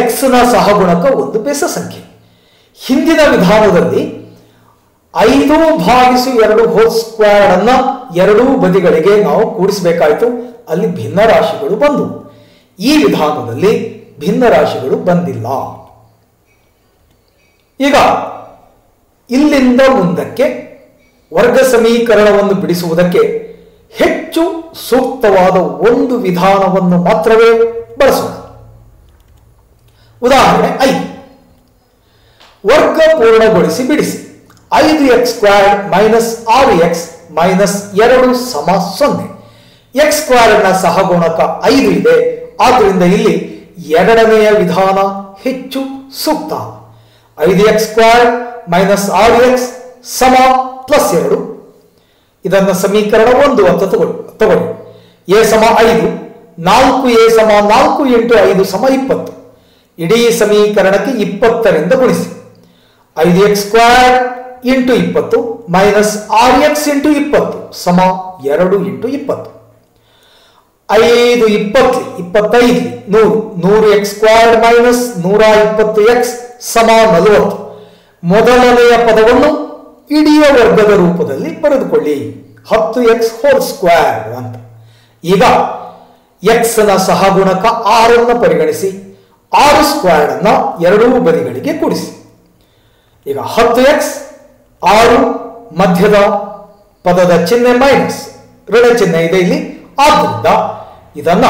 x ನ ಸಹಗುಣಕ 1 ಬೆಸ ಸಂಖ್ಯೆ. ಹಿಂದಿನ ವಿಧಾನದಲ್ಲಿ 5 ಭಾಗಿಸು 2 ಹೋಲ್ ಸ್ಕ್ವೇರ್ ಅನ್ನ ಎರಡೂ ಬದಿಗಳಿಗೆ ನಾವು ಕೂಡಿಸಬೇಕಾಯಿತು. ಅಲ್ಲಿ ಭಿನ್ನ ರಾಶಿಗಳು ಬಂದವು. ಈ ವಿಧಾನದಲ್ಲಿ ಭಿನ್ನ ರಾಶಿಗಳು ಬಂದಿಲ್ಲ. ಈಗ ಇಲ್ಲಿಂದ ಮುಂದಕ್ಕೆ ವರ್ಗ ಸಮೀಕರಣವನ್ನು ಬಿಡಿಸುವುದಕ್ಕೆ ಹೆಚ್ಚು ಸೂಕ್ತವಾದ ಒಂದು ವಿಧಾನವನ್ನು ಮಾತ್ರವೇ ಬಳಸೋಣ. ಉದಾಹರಣೆ 5. ವರ್ಗ ಪೂರ್ಣಗೊಳಿಸಿ ಬಿಡಿಸಿ. 5x square minus 6x minus 2 ಸಮ 0. ಎಕ್ಸ್ ಸ್ಕ್ವೇರ್ ನ ಸಹಗುಣಕ 5 ಇದೆ. ಆದ್ದರಿಂದ ಇಲ್ಲಿ ಎರಡನೆಯ ವಿಧಾನ ಹೆಚ್ಚು ಸೂಕ್ತ. 5x² ಮೈನಸ್ 6x ಸಮ ಪ್ಲಸ್ 2. ಇದನ್ನು ಸಮೀಕರಣ 1 ಅಂತ ತಗೊಳ್ಳಿ. a ಸಮ 5, 4a ಸಮ 4 ಇಂಟು 5 ಸಮ 20. ಇಡೀ ಸಮೀಕರಣಕ್ಕೆ 20ರಿಂದ ಗುಣಿಸಿ. 5x² into 20 minus 6x into 20 ಸಮ 2 ಇಂಟು 20. 5 20 25 100x² ಮೈನಸ್ 120x ಸಮ 40. ಮೊದಲನೆಯ ಪದವನ್ನು ಇಡೀ ವರ್ಗದ ರೂಪದಲ್ಲಿ ಬರೆದುಕೊಳ್ಳಿ, 10x² ಅಂತ. ಈಗ x ನ ಸಹಗುಣಕ 6 ಅನ್ನು ಪರಿಗಣಿಸಿ 6² ಅನ್ನು ಎರಡೂ ಬದಿಗಳಿಗೆ ಕೂಡಿಸಿ. ಈಗ 10x 6 ಮಧ್ಯದ ಪದದ ಚಿಹ್ನೆ ಮೈನಸ್, ಋಣ ಚಿಹ್ನೆ ಇದೆ ಇಲ್ಲಿ. ಆದ್ದರಿಂದ ಇದನ್ನ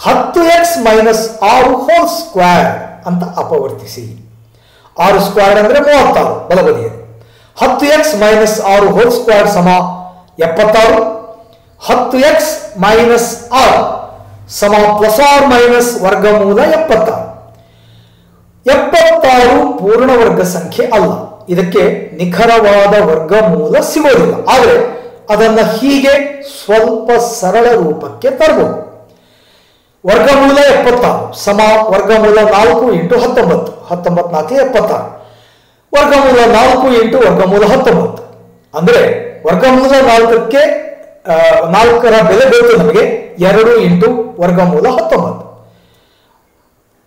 10x ಮೈನಸ್ 6² ಅಂತ ಅಪವರ್ತಿಸಿ. 6² ಅಂದ್ರೆ 36 ಬಲಬದಿಯಲ್ಲಿ. 10x ಮೈನಸ್ 6² ಸಮ 76. 10x ಮೈನಸ್ 6 ಸಮ ಪ್ಲಸ್ ಆರ್ ಮೈನಸ್ ವರ್ಗಮೂಲ 76. 76 ಪೂರ್ಣ ವರ್ಗ ಸಂಖ್ಯೆ ಅಲ್ಲ, ಇದಕ್ಕೆ ನಿಖರವಾದ ವರ್ಗಮೂಲ ಸಿಗೋದಿಲ್ಲ. ಆದರೆ ಅದನ್ನು ಹೀಗೆ ಸ್ವಲ್ಪ ಸರಳ ರೂಪಕ್ಕೆ ತರಬಹುದು. ವರ್ಗಮೂಲ 76 ಸಮ ವರ್ಗಮೂಲ 4 ಇಂಟು 19, 19 4 76. ವರ್ಗಮೂಲ 4 ಇಂಟು ವರ್ಗಮೂಲ 19 ಅಂದ್ರೆ ವರ್ಗಮೂಲ 4ಕ್ಕೆ 4ರ ಬೆಲೆ ಬೇಕು ನಮಗೆ 2 ಇಂಟು ವರ್ಗಮೂಲ 19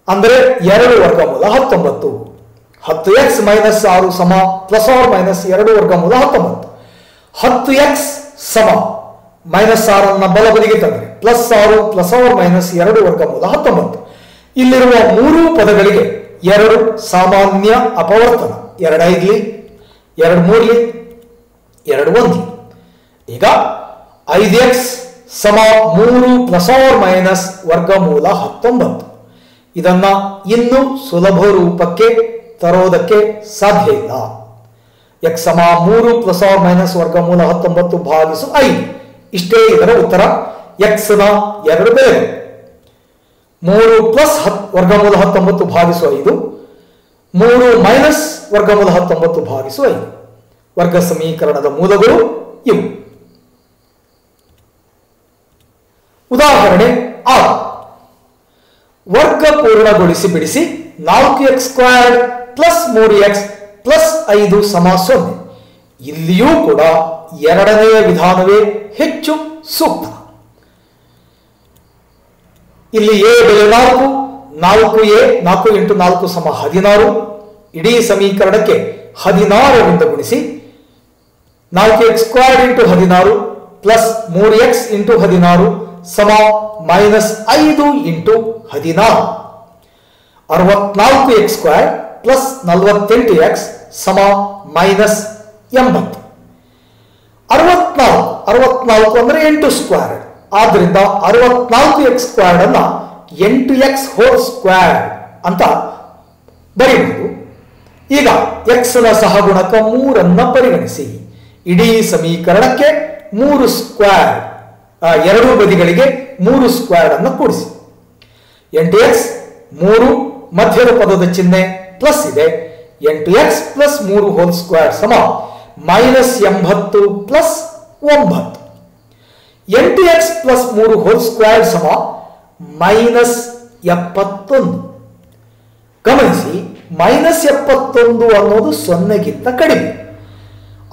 ಅಂದ್ರೆ 2 ವರ್ಗಮೂಲ 19. 10x ಮೈನಸ್ 6 ಸಮ ಪ್ಲಸ್ ಆರ್ ಮೈನಸ್ 2 ವರ್ಗಮೂಲ 19. 10x ಸಮ ಮೈನಸ್ 6 ಅನ್ನ ಬಲಬದಿಗೆ ತಂದರೆ ಪ್ಲಸ್ 6 ಪ್ಲಸ್ ಆರ್ ಮೈನಸ್ 2 ವರ್ಗಮೂಲ 19. ಇಲ್ಲಿರುವ ಮೂರು ಪದಗಳಿಗೆ 2 ಸಾಮಾನ್ಯ ಅಪವರ್ತನ, 2 5ಲಿ 2 3ಲಿ 2 1ಲಿ. ಈಗ 5x ಸಮ 3 ಪ್ಲಸ್ ಆರ್ ಮೈನಸ್ ವರ್ಗಮೂಲ 19. ಇದನ್ನ ಇನ್ನು ಸುಲಭ ರೂಪಕ್ಕೆ ತರೋದಕ್ಕೆ ಸಾಧ್ಯ ಇಲ್ಲ. x ಸಮ 3 ಪ್ಲಸ್ ಆರ್ ಮೈನಸ್ ವರ್ಗಮೂಲ 19 ಭಾಗಿಸು 5. ಇಷ್ಟೇ ಇದರ ಉತ್ತರ. x ನ ಎರಡು ಬೆಲೆಗಳು 3 ಪ್ಲಸ್ ವರ್ಗಮೂಲ 19 ಭಾಗಿಸು 5, 3 ಮೈನಸ್ ವರ್ಗಮೂಲ 19 ಭಾಗಿಸು 5. ವರ್ಗ ಸಮೀಕರಣದ ಮೂಲಗಳು ಇವು. ಉದಾಹರಣೆ 6. ವರ್ಗ ಪೂರ್ಣಗೊಳಿಸಿ ಬಿಡಿಸಿ 4x² ಪ್ಲಸ್ 3x ಪ್ಲಸ್ 5 ಸಮ 0. ಇಲ್ಲಿಯೂ ಕೂಡ ಎರಡನೆಯ ವಿಧಾನವೇ ಹೆಚ್ಚು ಸೂಕ್ತ. ಇಲ್ಲಿ a ಬೆಲೆ 4, 4a 4 ಇಂಟು 4 ಸಮ 16. ಇಡೀ ಸಮೀಕರಣಕ್ಕೆ 16ರಿಂದ ಗುಣಿಸಿ 4x² into 16 plus 3x into 16 ಸಮ minus 5 into 16. 64x² plus 48x ಸಮ ಮೈನಸ್ 80. 64 ಅಂದ್ರೆ 8² ಆದ್ರಿಂದ 64x² ಅನ್ನ 8x² ಅಂತ ಬರೆಯಬಹುದು. ಈಗ x ನ ಸಹಗುಣಕ 3 ಪರಿಗಣಿಸಿ. ಇಡೀ ಸಮೀಕರಣಕ್ಕೆ 3² ಎರಡೂ ಬದಿಗಳಿಗೆ 3² ಅನ್ನು ಕೂಡಿಸಿ. 8x 3 ಮಧ್ಯದ ಪದದ ಚಿಹ್ನೆ ಪ್ಲಸ್ ಇದೆ. 8x ಪ್ಲಸ್ 3² ಸಮ ಮೈನಸ್ 80 ಪ್ಲಸ್ 9. 8x ಪ್ಲಸ್ 3² ಸಮ ಮೈನಸ್ 71. ಗಮನಿಸಿ, ಮೈನಸ್ 71 ಅನ್ನೋದು 0ಗಿಂತ ಕಡಿಮೆ.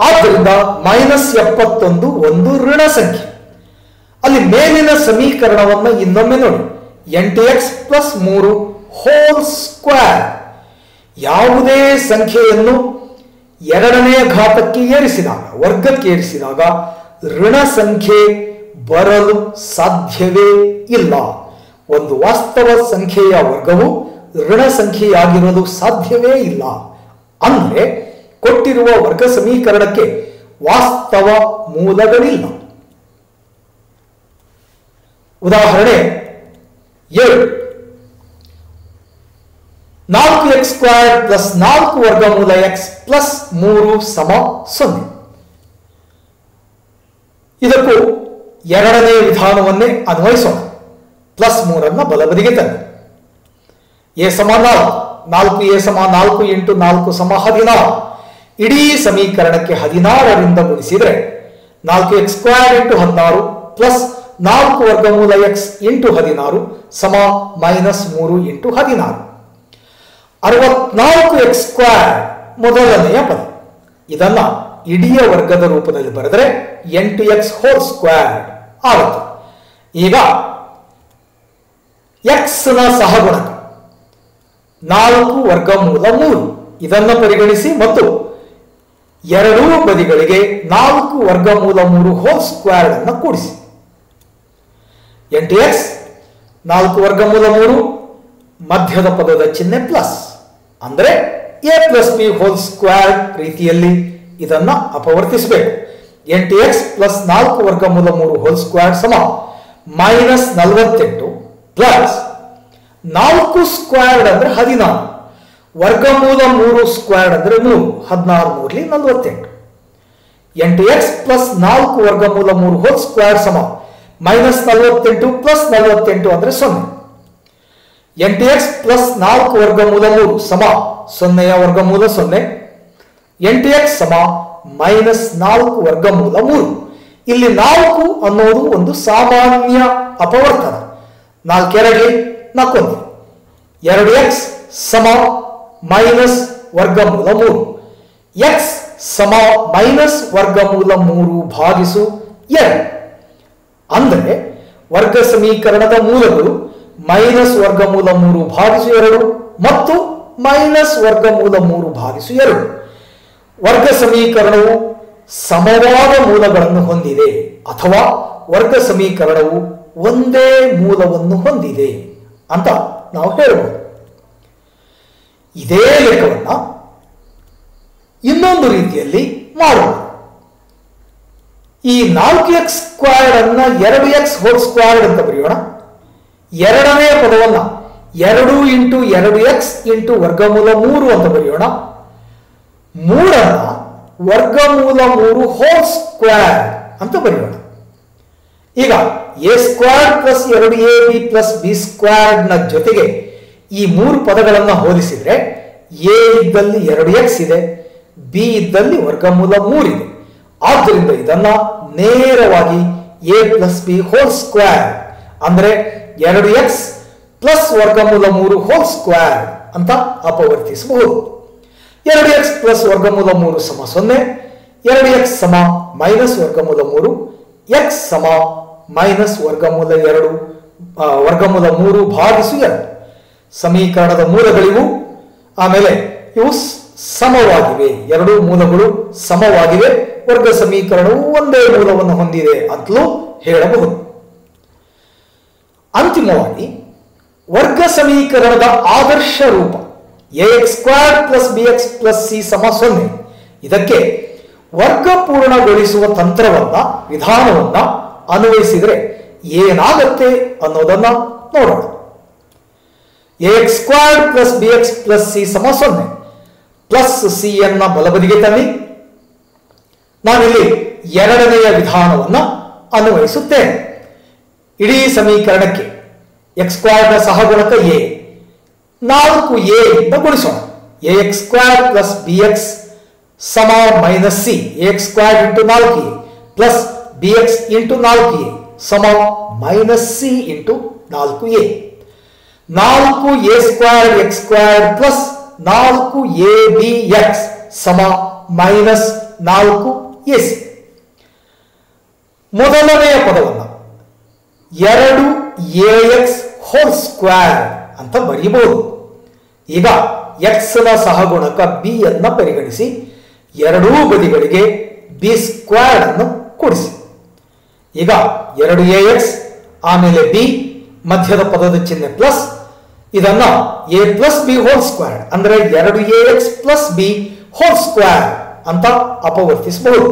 ಆದ್ದರಿಂದ ಮೈನಸ್ 71 ಒಂದು ಋಣ ಸಂಖ್ಯೆ. ಅಲ್ಲಿ ಮೇಲಿನ ಸಮೀಕರಣವನ್ನು ಇನ್ನೊಮ್ಮೆ ನೋಡಿ. 8x ಪ್ಲಸ್ 3² ಯಾವುದೇ ಸಂಖ್ಯೆಯನ್ನು ಎರಡನೆಯ ಘಾತಕ್ಕೆ ಏರಿಸಿದಾಗ, ವರ್ಗಕ್ಕೆ ಏರಿಸಿದಾಗ ಋಣ ಸಂಖ್ಯೆ ಬರಲು ಸಾಧ್ಯವೇ ಇಲ್ಲ. ಒಂದು ವಾಸ್ತವ ಸಂಖ್ಯೆಯ ವರ್ಗವು ಋಣ ಸಂಖ್ಯೆಯಾಗಿರಲು ಸಾಧ್ಯವೇ ಇಲ್ಲ. ಅಂದರೆ ಕೊಟ್ಟಿರುವ ವರ್ಗ ಸಮೀಕರಣಕ್ಕೆ ವಾಸ್ತವ ಮೂಲಗಳಿಲ್ಲ. ಉದಾಹರಣೆ 7. 4x² ಪ್ಲಸ್ 4 ವರ್ಗಮೂಲ x ಪ್ಲಸ್ 3 ಸಮ 0. ಇದಕ್ಕೂ ಎರಡನೇ ವಿಧಾನವನ್ನೇ ಅನ್ವಯಿಸೋಣ. ಪ್ಲಸ್ 3 ಬಲಬದಿಗೆ ತಂದೆ. a ಸಮ 4, 4a ಸಮ 4 ಇಂಟು 4 ಸಮ 16. ಇಡೀ ಸಮೀಕರಣಕ್ಕೆ 16ರಿಂದ ಗುಣಿಸಿದರೆ 4x² ಇಂಟು 16 ಪ್ಲಸ್ 4 ವರ್ಗಮೂಲ x ಇಂಟು 16 ಸಮ -3 ಇಂಟು 16. 64x² ಮೊದಲನೆಯ ಪದ. ಇದನ್ನ ಇಡೀ ವರ್ಗದ ರೂಪದಲ್ಲಿ ಬರೆದರೆ 8x² ಆಗುತ್ತೆ. ಈಗ x ನ ಸಹಗುಣಕ 4 ವರ್ಗಮೂಲ 3 ಇದನ್ನು ಪರಿಗಣಿಸಿ ಮತ್ತು ಎರಡೂ ಬದಿಗಳಿಗೆ 4 ವರ್ಗಮೂಲ 3² ಅನ್ನು ಕೂಡಿಸಿ. 8x 4 ವರ್ಗಮೂಲ 3 ಮಧ್ಯದ ಪದದ ಚಿಹ್ನೆ ಪ್ಲಸ್ ಅಂದರೆ a plus b whole square ರೀತಿಯಲ್ಲಿ ಇದನ್ನ ಅಪವರ್ತಿಸಬೇಕು. 8x ಪ್ಲಸ್ 4 ವರ್ಗಮೂಲ 3 ಹೋಲ್ ಸ್ಕ್ವೇರ್ ಸಮ -48 ಪ್ಲಸ್ 4 ಸ್ಕ್ವೇರ್ಡ್ ಅಂದ್ರೆ 16 ವರ್ಗಮೂಲ 3 ಸ್ಕ್ವೇರ್ಡ್ ಅಂದ್ರೆ 3 16 3 48. 8x ಪ್ಲಸ್ 4 ವರ್ಗಮೂಲ 3 ಹೋಲ್ ಸ್ಕ್ವೇರ್ ಸಮ -48 ಪ್ಲಸ್ 48 ಅಂದ್ರೆ 0. 8x ಪ್ಲಸ್ 4 ವರ್ಗಮೂಲ 3 ಸಮ 0ಯ ವರ್ಗಮೂಲ 0. 8x ಸಮ -4 ವರ್ಗಮೂಲ 3. ಇಲ್ಲಿ 4 ಅನ್ನೋದು ಒಂದು ಸಾಮಾನ್ಯ ಅಪವರ್ತನ. 4 2 4. 2x ಸಮ ಮೈನಸ್ ವರ್ಗಮೂಲ 3. x ಸಮ ಮೈನಸ್ ವರ್ಗಮೂಲ 3 ಭಾಗಿಸು 2. ಅಂದರೆ ವರ್ಗ ಸಮೀಕರಣದ ಮೂಲಗಳು ಮೈನಸ್ ವರ್ಗಮೂಲ 3 ಭಾಗಿಸು 2 ಮತ್ತು ಮೈನಸ್ ವರ್ಗಮೂಲ 3 ಭಾಗಿಸು 2. ವರ್ಗ ಸಮೀಕರಣವು ಸಮವಾದ ಮೂಲಗಳನ್ನು ಹೊಂದಿದೆ ಅಥವಾ ವರ್ಗ ಸಮೀಕರಣವು ಒಂದೇ ಮೂಲವನ್ನು ಹೊಂದಿದೆ ಅಂತ ನಾವು ಹೇಳಬಹುದು. ಇದೇ ಲೆಕ್ಕವನ್ನ ಇನ್ನೊಂದು ರೀತಿಯಲ್ಲಿ ಮಾಡಬಹುದು. ಈ 4x² ಅನ್ನ 2x² ಅಂತ ಬರೆಯೋಣ. ಎರಡನೇ ಪದವನ್ನ 2 ಇಂಟು 2x ಇಂಟು ವರ್ಗಮೂಲ 3 ಅಂತ ಬರೆಯೋಣ. 3ಅನ್ನ ವರ್ಗಮೂಲ 3 ಹೋಲ್ ಸ್ಕ್ವೇರ್ ಅಂತ ಬರೆಯೋಣ. ಈಗ a² plus 2ab plus b² ನ ಜೊತೆಗೆ ಈ 3 ಪದಗಳನ್ನು ಹೋಲಿಸಿದ್ರೆ a ಇದ್ದಲ್ಲಿ 2x ಇದೆ, b ಇದ್ದಲ್ಲಿ ವರ್ಗಮೂಲ 3 ಇದೆ. ಆದ್ದರಿಂದ ಇದನ್ನ ನೇರವಾಗಿ a plus b whole square ಅಂದ್ರೆ 2x ಪ್ಲಸ್ ವರ್ಗಮೂಲ 3 ಹೋಲ್ ಸ್ಕ್ವೇರ್ ಅಂತ ಅಪವರ್ತಿಸಬಹುದು. 2x ಪ್ಲಸ್ ವರ್ಗಮೂಲ 3 ಸಮ 0, 2x ಸಮ ಮೈನಸ್ ವರ್ಗಮೂಲ 3, x ಸಮ ಮೈನಸ್ ವರ್ಗಮೂಲ 2 ವರ್ಗಮೂಲ 3 ಭಾಗಿಸು 2. ಸಮೀಕರಣದ ಮೂಲಗಳಿವು. ಆಮೇಲೆ ಇವು ಸಮವಾಗಿವೆ, ಎರಡೂ ಮೂಲಗಳು ಸಮವಾಗಿವೆ. ವರ್ಗ ಸಮೀಕರಣವು ಒಂದೇ ಮೂಲವನ್ನು ಹೊಂದಿದೆ ಅಂತಲೂ ಹೇಳಬಹುದು. ಅಂತಿಮವಾಗಿ ವರ್ಗ ಸಮೀಕರಣದ ಆದರ್ಶ ರೂಪ ax² plus bx plus c ಸಮ 0. ಇದಕ್ಕೆ ವರ್ಗ ಪೂರ್ಣಗೊಳಿಸುವ ವಿಧಾನವನ್ನ ಅನ್ವಯಿಸಿದರೆ ಏನಾಗುತ್ತೆ ಅನ್ನೋದನ್ನ ನೋಡೋಣ. ax² plus bx plus c ಸಮ 0 ಪ್ಲಸ್ c ಅನ್ನ ಬಲಬದಿಗೆ ತನ್ನಿ. ನಾನಿಲ್ಲಿ ಎರಡನೆಯ ವಿಧಾನವನ್ನ ಅನ್ವಯಿಸುತ್ತೇನೆ. ಇಡೀ ಸಮೀಕರಣಕ್ಕೆ x² ನ ಸಹಗುಣಕ a 4a ಇಂದ ಗುಣಿಸೋಣ. ax² ಪ್ಲಸ್ bx ಸಮ minus c. ax² into 4a plus bx into 4a ಸಮ minus c into 4a. 4a² x² plus 4abx ಸಮ ಮೈನಸ್ 4ac. ಮೊದಲನೆಯ ಪದವನ್ನು 2ax ಹೋಲ್ ಸ್ಕ್ವೇರ್ ಅಂತ ಬರೆಯಬಹುದು. ಈಗ x ನ ಸಹಗುಣಕ b ಅನ್ನು ಪರಿಗಣಿಸಿ ಎರಡೂ ಬದಿಗಳಿಗೆ b² ಅನ್ನು ಕೂಡಿಸಿ. ಈಗ 2ax ಆಮೇಲೆ b ಮಧ್ಯದ ಪದದ ಚಿಹ್ನೆ ಪ್ಲಸ್, ಇದನ್ನ a plus b whole square ಅಂದ್ರೆ 2ax plus b whole square ಅಂತ ಅಪವರ್ತಿಸಬಹುದು.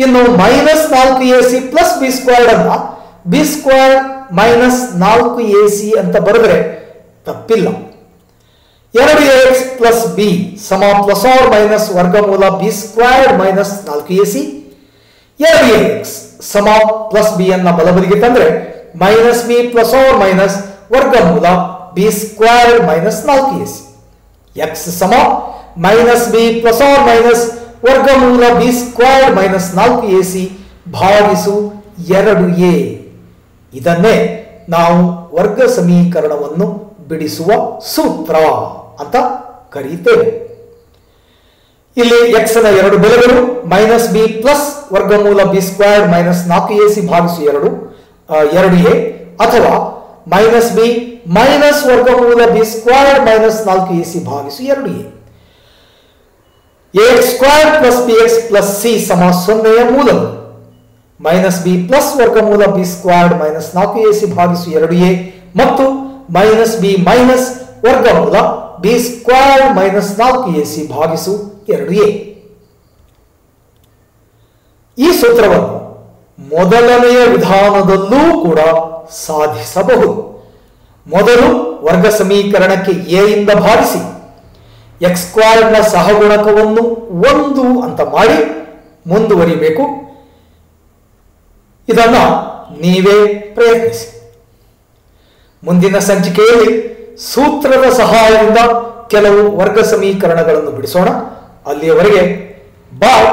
ಇನ್ನು ಮೈನಸ್ 4ac ಪ್ಲಸ್ b² ಅನ್ನ b² ಮೈನಸ್ 4ac ಅಂತ ಬರೆದರೆ ತಪ್ಪಿಲ್ಲ. 2ax ಪ್ಲಸ್ b ಸಮ ಪ್ಲಸ್ ಆರ್ ಮೈನಸ್ ವರ್ಗಮೂಲ b² ಮೈನಸ್ 4ac. 2ax ಸಮ ಪ್ಲಸ್ b ಅನ್ನ ಬಲಬದಿಗೆ ತಂದ್ರೆ minus b plus or minus ವರ್ಗಮೂಲ b² ಮೈನಸ್ 4ac. ಎಕ್ಸ್ ಸಮ minus b plus or minus ವರ್ಗಮೂಲ ಬಿ ಸ್ಕ್ವೇರ್ಡ್ ಮೈನಸ್ 4ac ಭಾಗಿಸು 2a. ಇದನ್ನೇ ನಾವು ವರ್ಗ ಸಮೀಕರಣವನ್ನು ಬಿಡಿಸುವ ಸೂತ್ರ ಅಂತ ಕರೆಯುತ್ತೇವೆ. ಇಲ್ಲಿ ಎಕ್ಸ್ ನ ಎರಡು ಬೆಲೆಗಳು ಮೈನಸ್ ಬಿ ಪ್ಲಸ್ ವರ್ಗಮೂಲ ಬಿ ಸ್ಕ್ವೇರ್ಡ್ ಮೈನಸ್ 4ac ಭಾಗಿಸು 2a ಅಥವಾ ಮೈನಸ್ ಬಿ ಮೈನಸ್ ವರ್ಗಮೂಲ ಬಿ ಸ್ಕ್ವೇರ್ಡ್ ಮೈನಸ್ 4ac ಭಾಗಿಸು 2a. ax square plus bx plus c ಸಮ 0ಯ ಮೂಲಗಳು ಮೈನಸ್ ಬಿ ಪ್ಲಸ್ ವರ್ಗಮೂಲ ಬಿ ಸ್ಕ್ವೇರ್ಡ್ ಮೈನಸ್ 4ac ಭಾಗಿಸು 2a ಮತ್ತು ಮೈನಸ್ ಬಿ ಮೈನಸ್ ವರ್ಗಮೂಲ ಬಿ ಸ್ಕ್ವೇರ್ಡ್ ಮೈನಸ್ 4ac ಭಾಗಿಸು 2a. ಈ ಸೂತ್ರವನ್ನು ಮೊದಲನೆಯ ವಿಧಾನದಲ್ಲೂ ಕೂಡ ಸಾಧಿಸಬಹುದು. ಮೊದಲು ವರ್ಗ ಸಮೀಕರಣಕ್ಕೆ a ಇಂದ ಭಾಗಿಸಿ ಎಕ್ಸ್ ಸ್ಕ್ವೇರ್ಡ್ ನ ಸಹಗುಣಕವನ್ನು 1 ಅಂತ ಮಾಡಿ ಮುಂದುವರಿಬೇಕು. ಇದನ್ನ ನೀವೇ ಪ್ರಯತ್ನಿಸಿ. ಮುಂದಿನ ಸಂಚಿಕೆಯಲ್ಲಿ ಸೂತ್ರದ ಸಹಾಯದಿಂದ ಕೆಲವು ವರ್ಗ ಸಮೀಕರಣಗಳನ್ನು ಬಿಡಿಸೋಣ. ಅಲ್ಲಿಯವರೆಗೆ ಬಾಯ್.